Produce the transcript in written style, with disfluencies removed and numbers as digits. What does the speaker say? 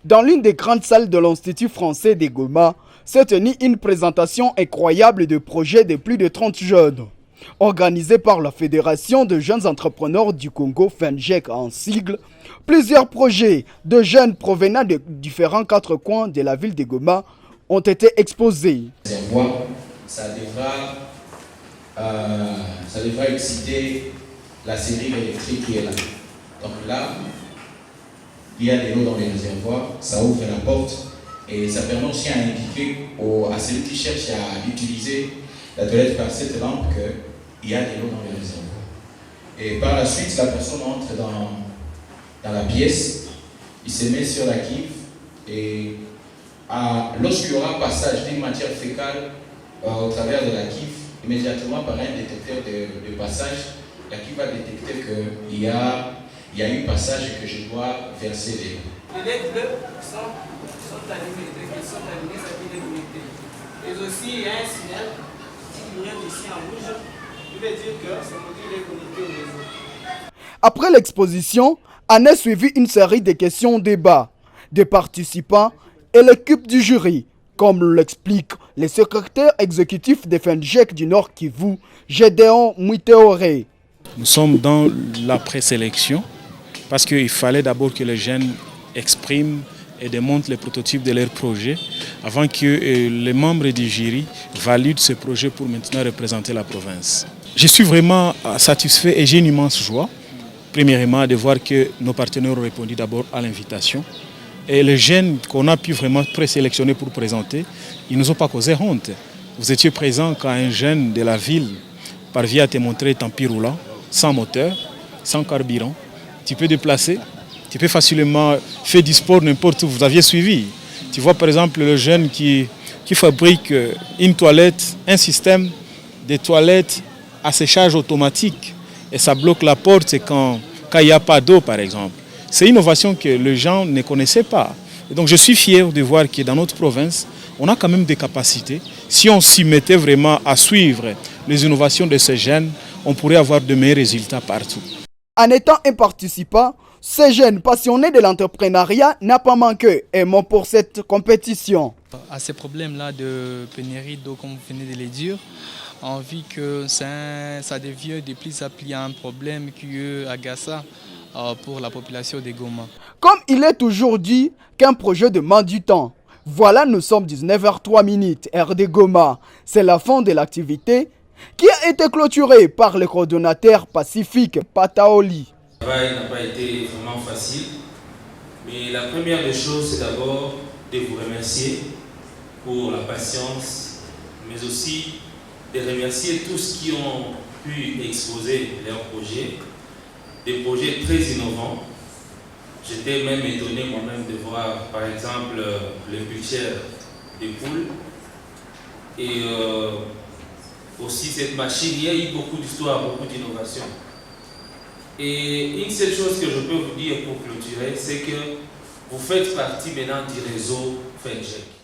Dans l'une des grandes salles de l'Institut français des Goma, s'est tenue une présentation incroyable de projets de plus de 30 jeunes. Organisée par la Fédération de jeunes entrepreneurs du Congo, FENJEC en sigle, plusieurs projets de jeunes provenant de différents quatre coins de la ville de Goma ont été exposés. Ça devra exciter la série électrique qui est là. Donc là, il y a de l'eau dans les réservoirs, ça ouvre la porte et ça permet aussi à indiquer à celui qui cherche à utiliser la toilette par cette lampe qu'il y a de l'eau dans les réservoirs. Et par la suite, la personne entre dans la pièce, il se met sur la cuve et lorsqu'il y aura passage d'une matière fécale au travers de la cuve, immédiatement par un détecteur de passage, la cuve va détecter qu'il y a eu passage et que je dois verser les eaux. Les LED bleus sont allumés, ça fait connecté. Et aussi, il y a un signal qui vient ici en rouge, qui veut dire que ce module est connecté au réseau. Après l'exposition, en est suivi une série de questions-débats des participants et l'équipe du jury, comme l'explique le secrétaire exécutif de FENJEC du Nord Kivu, Gédéon Mouiteoré. Nous sommes dans la présélection parce qu'il fallait d'abord que les jeunes expriment et démontrent les prototypes de leur projet avant que les membres du jury valident ce projet pour maintenant représenter la province. Je suis vraiment satisfait et j'ai une immense joie, premièrement, de voir que nos partenaires ont répondu d'abord à l'invitation. Et les jeunes qu'on a pu vraiment présélectionner pour présenter, ils ne nous ont pas causé honte. Vous étiez présent quand un jeune de la ville parvient à te montrer un tapis roulant, sans moteur, sans carburant. Tu peux déplacer, tu peux facilement faire du sport n'importe où. Vous aviez suivi. Tu vois par exemple le jeune qui fabrique une toilette, un système de toilettes à séchage automatique. Et ça bloque la porte quand il n'y a pas d'eau par exemple. C'est une innovation que les gens ne connaissaient pas. Et donc je suis fier de voir que dans notre province, on a quand même des capacités. Si on s'y mettait vraiment à suivre les innovations de ces jeunes, on pourrait avoir de meilleurs résultats partout. En étant un participant, ces jeunes passionnés de l'entrepreneuriat n'a pas manqué un mot pour cette compétition. À ces problèmes-là de pénurie d'eau, comme vous venez de le dire, on vit que ça devient de plus en plus un problème qui est agaçant pour la population de Goma. Comme il est toujours dit qu'un projet demande du temps. Voilà, nous sommes 19h03, heure de Goma. C'est la fin de l'activité qui a été clôturée par le coordonnateur Pacifique Pataoli. Le travail n'a pas été vraiment facile, mais la première des choses, c'est d'abord de vous remercier pour la patience, mais aussi de remercier tous qui ont pu exposer leurs projets, des projets très innovants. J'étais même étonné moi-même de voir par exemple le pulchère des poules et aussi cette machine. Il y a eu beaucoup d'histoires, beaucoup d'innovations. Et une seule chose que je peux vous dire pour clôturer, c'est que vous faites partie maintenant du réseau FENJEC.